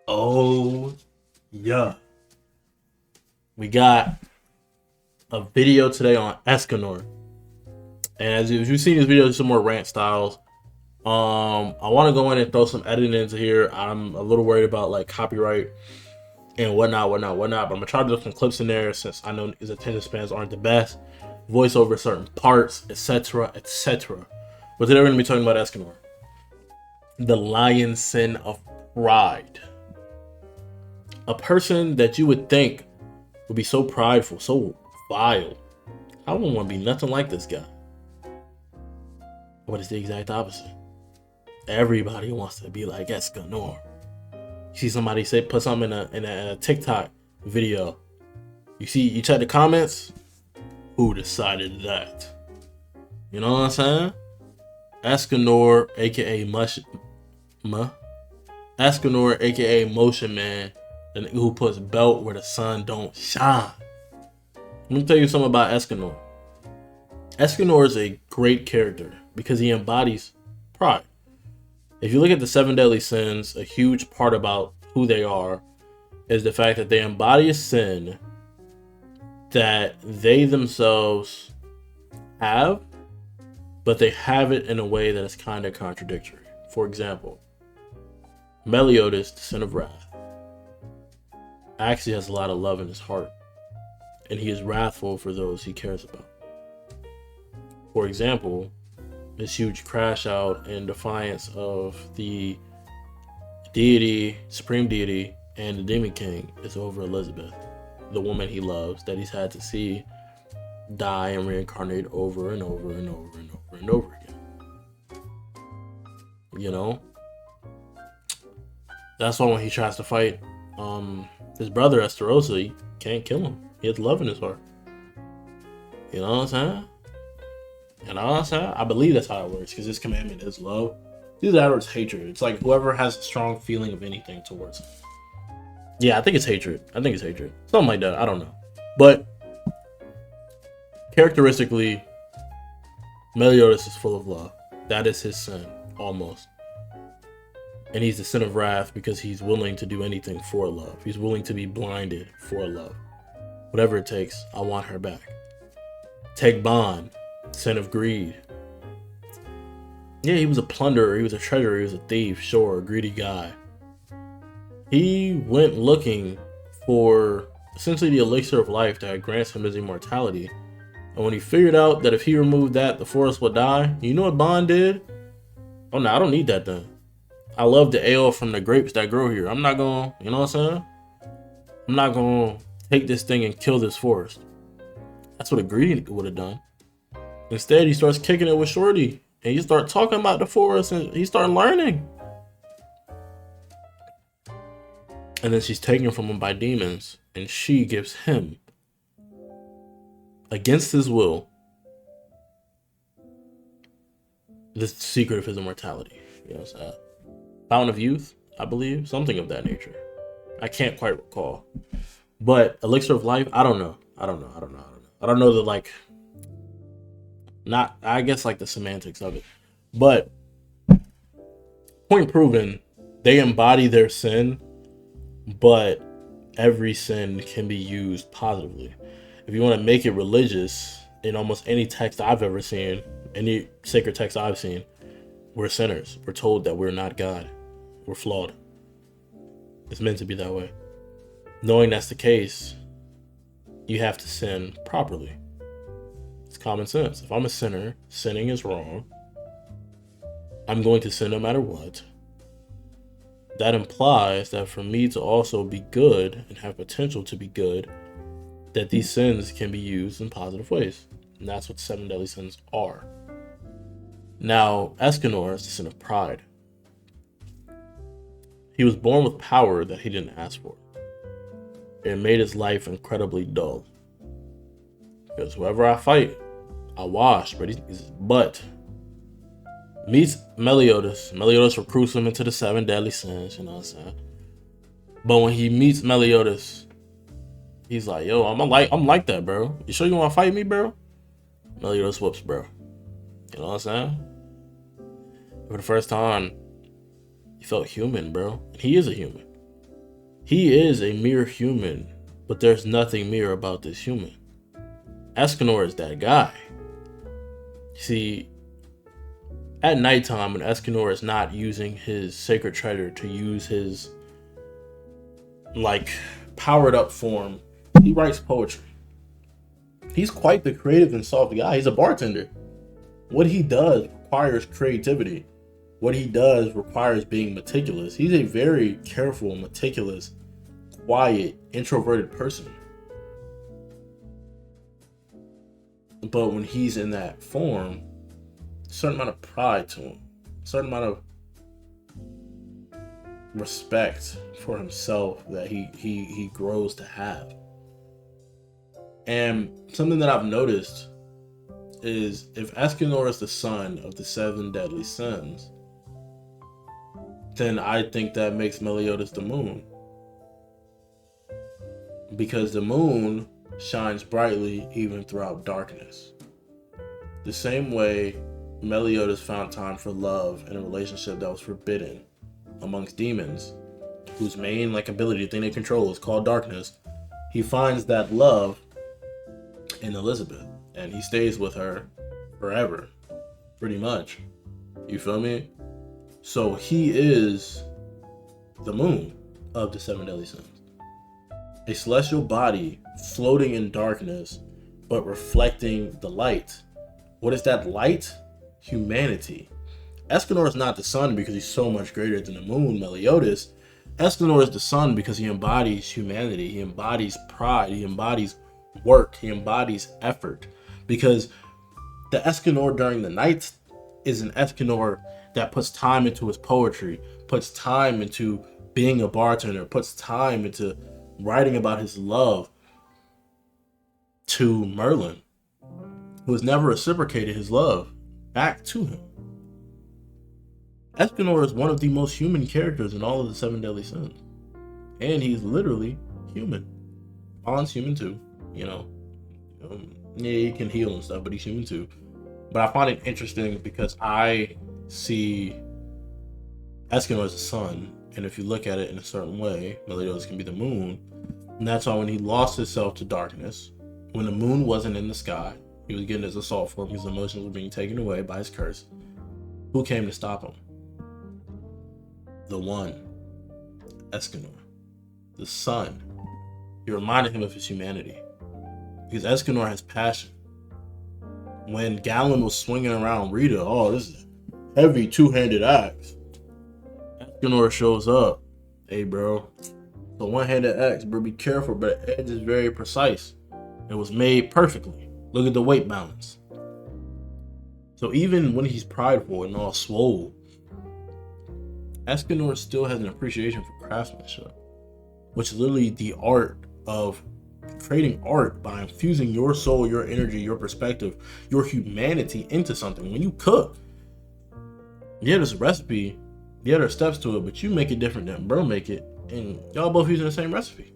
Oh, yeah. We got a video today on Escanor. And as you've seen this video, some more rant styles. I want to go in and throw some editing into here. I'm a little worried about like copyright and whatnot. But I'm gonna try to do some clips in there since I know his attention spans aren't the best. Voice over certain parts, etc., etc. But today we're gonna be talking about Escanor, the lion sin of pride. A person that you would think would be so prideful, so vile. I wouldn't want to be nothing like this guy. But it's the exact opposite. Everybody wants to be like Escanor. You see somebody say put something in a TikTok video. You check the comments. Who decided that? You know what I'm saying? Escanor, aka Escanor, aka Motion Man, the nigga who puts belt where the sun don't shine. Let me tell you something about Escanor. Escanor is a great character because he embodies pride. If you look at the seven deadly sins, a huge part about who they are is the fact that they embody a sin that they themselves have, but they have it in a way that is kind of contradictory. For example, Meliodas, the sin of wrath, actually has a lot of love in his heart, and he is wrathful for those he cares about. For example, this huge crash out in defiance of the deity, supreme deity, and the demon king is over Elizabeth, the woman he loves that he's had to see die and reincarnate over and over and over and over and over again. You know? That's why when he tries to fight his brother Esterosa, he can't kill him. He has love in his heart. You know what I'm saying? You know what I'm saying? I believe that's how it works because his commandment is love. Either that or it's hatred. It's like whoever has a strong feeling of anything towards him. Yeah, I think it's hatred. Something like that. I don't know. But characteristically, Meliodas is full of love. That is his sin, almost. And he's the sin of wrath because he's willing to do anything for love. He's willing to be blinded for love. Whatever it takes, I want her back. Tegbon, sin of greed. Yeah, he was a plunderer, he was a treasurer, he was a thief, sure, a greedy guy. He went looking for essentially the elixir of life that grants him his immortality. And when he figured out that if he removed that, the forest would die, you know what Bond did? Oh no, I don't need that then. I love the ale from the grapes that grow here. I'm not gonna, you know what I'm saying? I'm not gonna take this thing and kill this forest. That's what a greedy would have done. Instead, he starts kicking it with Shorty. And he start talking about the forest and he start learning. And then she's taken from him by demons. And she gives him, against his will, the secret of his immortality. You know what I'm saying? Fountain of Youth, I believe. Something of that nature. I can't quite recall. But Elixir of Life, I don't know. I don't know the like, not, I guess like the semantics of it. But point proven, they embody their sin, but every sin can be used positively. If you want to make it religious, in almost any text I've ever seen, any sacred text I've seen, we're sinners. We're told that we're not God. We're flawed. It's meant to be that way. Knowing that's the case, you have to sin properly. It's common sense. If I'm a sinner, sinning is wrong. I'm going to sin no matter what. That implies that for me to also be good and have potential to be good, that these sins can be used in positive ways. And that's what seven deadly sins are. Now, Escanor is the sin of pride. He was born with power that he didn't ask for. It made his life incredibly dull. Because whoever I fight, I wash, but meets Meliodas. Meliodas recruits him into the seven deadly sins, you know what I'm saying? But when he meets Meliodas, he's like, yo, I'm like that, bro. You sure you wanna fight me, bro? Meliodas whoops, bro. You know what I'm saying? For the first time, he felt human, bro. And he is a human. He is a mere human, but there's nothing mere about this human. Escanor is that guy. See, at nighttime, when Escanor is not using his sacred treasure to use his like powered up form, he writes poetry. He's quite the creative and soft guy. He's a bartender. What he does requires creativity. What he does requires being meticulous. He's a very careful, meticulous, quiet, introverted person. But when he's in that form, a certain amount of pride to him, a certain amount of respect for himself that he grows to have. And something that I've noticed is if Escanor is the son of the 7 deadly sins, then I think that makes Meliodas the moon. Because the moon shines brightly even throughout darkness. The same way Meliodas found time for love in a relationship that was forbidden amongst demons, whose main ability, the thing they control, is called darkness. He finds that love in Elizabeth, and he stays with her forever, pretty much. You feel me? So he is the moon of the 7 deadly sins. A celestial body floating in darkness, but reflecting the light. What is that light? Humanity. Escanor is not the sun because he's so much greater than the moon, Meliodas. Escanor is the sun because he embodies humanity. He embodies pride. He embodies work. He embodies effort. Because the Escanor during the night is an Escanor that puts time into his poetry, puts time into being a bartender, puts time into writing about his love to Merlin, who has never reciprocated his love back to him. Escanor is one of the most human characters in all of the 7 deadly sins. And he's literally human. Bond's human too, yeah, he can heal and stuff, but he's human too. But I find it interesting because I see Escanor as a sun, and if you look at it in a certain way, Meliodas can be the moon. And that's why when he lost himself to darkness, when the moon wasn't in the sky, he was getting his assault form, his emotions were being taken away by his curse. Who came to stop him? The one, Escanor, the sun. He reminded him of his humanity. Because Escanor has passion. When Galen was swinging around Rita, this is a heavy 2-handed axe. Escanor shows up. Hey, bro. The 1-handed axe, bro, be careful, but the edge is very precise. It was made perfectly. Look at the weight balance. So even when he's prideful and all swole, Escanor still has an appreciation for craftsmanship, which is literally the art of creating art by infusing your soul, your energy, your perspective, your humanity into something. When you cook, yeah, there's a recipe, yeah, there's steps to it, but you make it different than bro make it, and y'all both using the same recipe.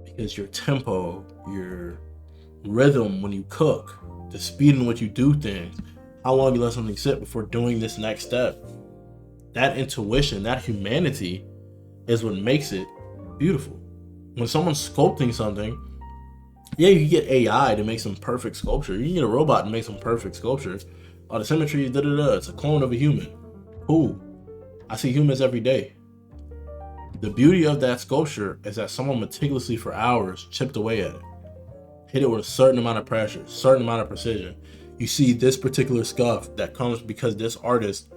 Because your tempo, your rhythm when you cook, the speed in which you do things, how long you let something sit before doing this next step, that intuition, that humanity is what makes it beautiful. When someone's sculpting something, yeah, you can get AI to make some perfect sculpture. You can get a robot to make some perfect sculpture. The symmetry, it's a clone of a human. Cool. I see humans every day. The beauty of that sculpture is that someone meticulously for hours chipped away at it. Hit it with a certain amount of pressure, certain amount of precision. You see this particular scuff that comes because this artist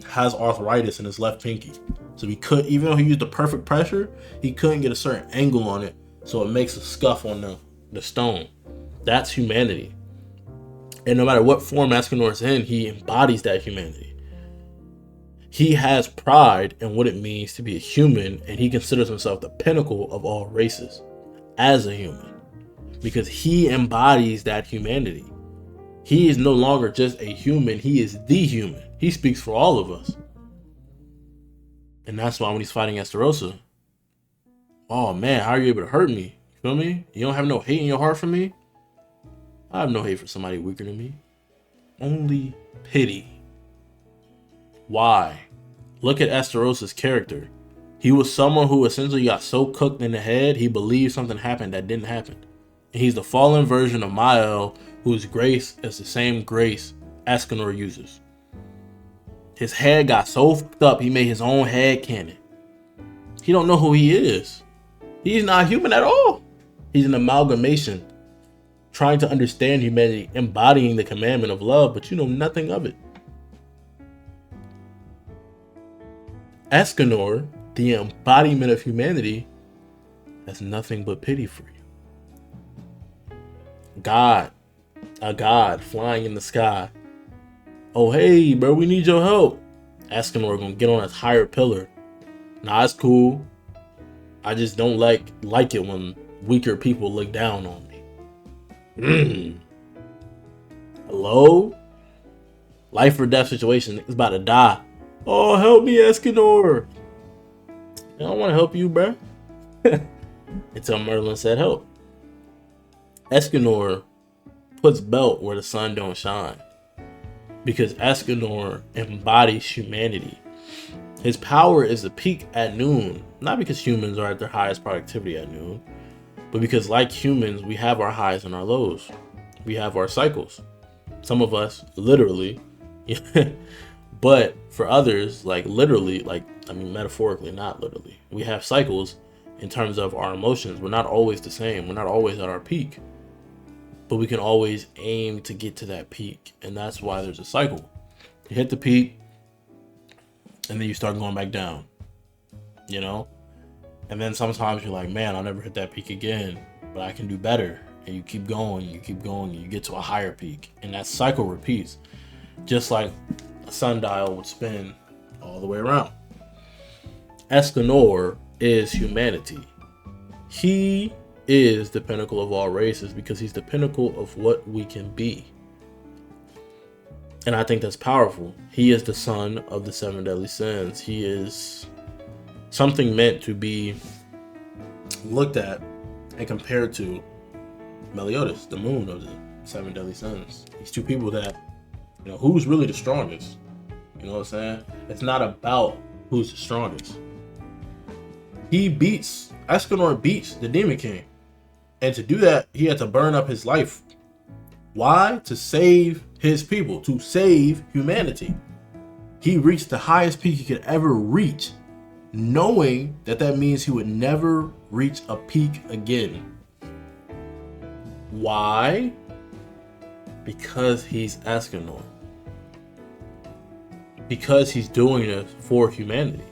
has arthritis in his left pinky. So he could, even though he used the perfect pressure, he couldn't get a certain angle on it. So it makes a scuff on the stone. That's humanity. And no matter what form Escanor is in, he embodies that humanity. He has pride in what it means to be a human, and he considers himself the pinnacle of all races as a human. Because he embodies that humanity. He is no longer just a human, he is the human. He speaks for all of us. And that's why when he's fighting Esterosa, oh man, how are you able to hurt me? You feel me? You don't have no hate in your heart for me? I have no hate for somebody weaker than me. Only pity. Why? Look at Esterosa's character. He was someone who essentially got so cooked in the head, he believed something happened that didn't happen. And he's the fallen version of Mael, whose grace is the same grace Escanor uses. His head got so fucked up, he made his own head canon. He don't know who he is. He's not human at all. He's an amalgamation, trying to understand humanity, embodying the commandment of love, but you know nothing of it. Escanor, the embodiment of humanity, has nothing but pity for you. God, a god flying in the sky. Oh, hey, bro, we need your help. Escanor gonna get on a higher pillar. Nah, it's cool. I just don't like it when weaker people look down on me. Hello? Life or death situation. It's about to die. Oh, help me, Escanor. I don't want to help you, bro. Until Merlin said help. Escanor puts belt where the sun don't shine. Because Escanor embodies humanity. His power is the peak at noon. Not because humans are at their highest productivity at noon. But because like humans, we have our highs and our lows. We have our cycles. Some of us, literally. But for others, like literally, metaphorically, not literally. We have cycles in terms of our emotions. We're not always the same. We're not always at our peak. But we can always aim to get to that peak. And that's why there's a cycle. You hit the peak, and then you start going back down. You know? And then sometimes you're like, man, I'll never hit that peak again. But I can do better. And you keep going, you get to a higher peak. And that cycle repeats. Just like a sundial would spin all the way around. Escanor is humanity. He is the pinnacle of all races because he's the pinnacle of what we can be. And I think that's powerful. He is the son of the 7 deadly sins. He is something meant to be looked at and compared to Meliodas, the moon of the 7 deadly sins. These two people that, you know, who's really the strongest? You know what I'm saying? It's not about who's the strongest. Escanor beats the Demon King. And to do that, he had to burn up his life. Why? To save his people, to save humanity. He reached the highest peak he could ever reach, knowing that means he would never reach a peak again. Why? Because he's Escanor. Because he's doing it for humanity.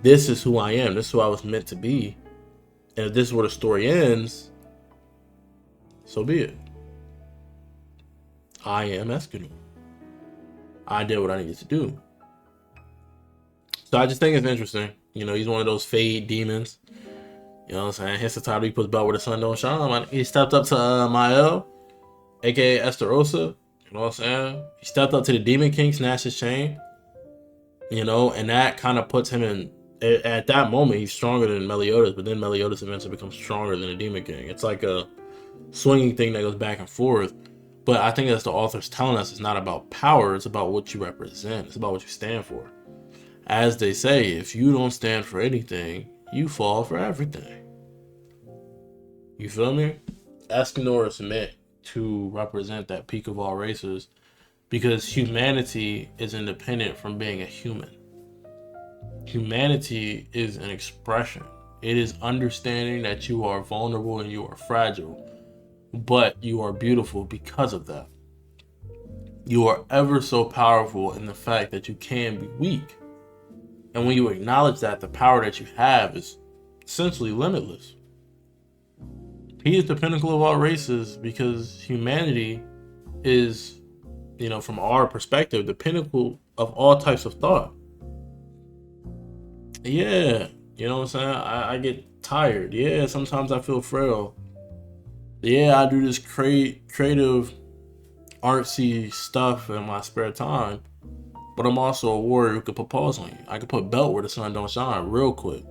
This is who I am. This is who I was meant to be. And if this is where the story ends, so be it. I am Escanor. I did what I needed to do. So I just think it's interesting. You know, he's one of those fade demons. You know what I'm saying? Hence the title he puts belt where the sun don't shine. He stepped up to Mael, aka Esterosa. You know what I'm saying? He stepped up to the Demon King, snatched his chain. You know, and that kind of puts him in. At that moment, he's stronger than Meliodas, but then Meliodas eventually becomes stronger than the Demon King. It's like a swinging thing that goes back and forth. But I think that's the author's telling us it's not about power, it's about what you represent. It's about what you stand for. As they say, if you don't stand for anything, you fall for everything. You feel me? Escanor is meant to represent that peak of all races because humanity is independent from being a human. Humanity is an expression. It is understanding that you are vulnerable and you are fragile, but you are beautiful because of that. You are ever so powerful in the fact that you can be weak. And when you acknowledge that, the power that you have is essentially limitless. He is the pinnacle of all races because humanity is, you know, from our perspective, the pinnacle of all types of thought. Yeah, you know what I'm saying? I get tired. Yeah, sometimes I feel frail. Yeah, I do this creative, artsy stuff in my spare time. But I'm also a warrior who could put paws on you. I could put belt where the sun don't shine real quick.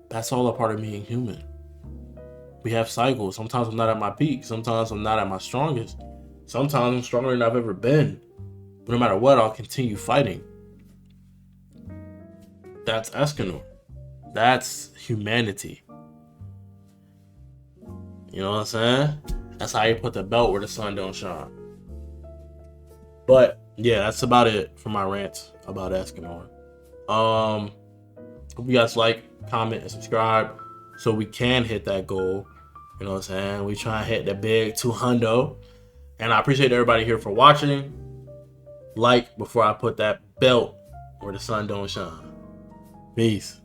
That's all a part of being human. We have cycles. Sometimes I'm not at my peak. Sometimes I'm not at my strongest. Sometimes I'm stronger than I've ever been. But no matter what, I'll continue fighting. That's Escanor. That's humanity. You know what I'm saying? That's how you put the belt where the sun don't shine. But yeah, that's about it for my rant about Escanor. Hope you guys like, comment, and subscribe so we can hit that goal. You know what I'm saying? We try and hit the big 200. And I appreciate everybody here for watching. Like before I put that belt where the sun don't shine. Peace.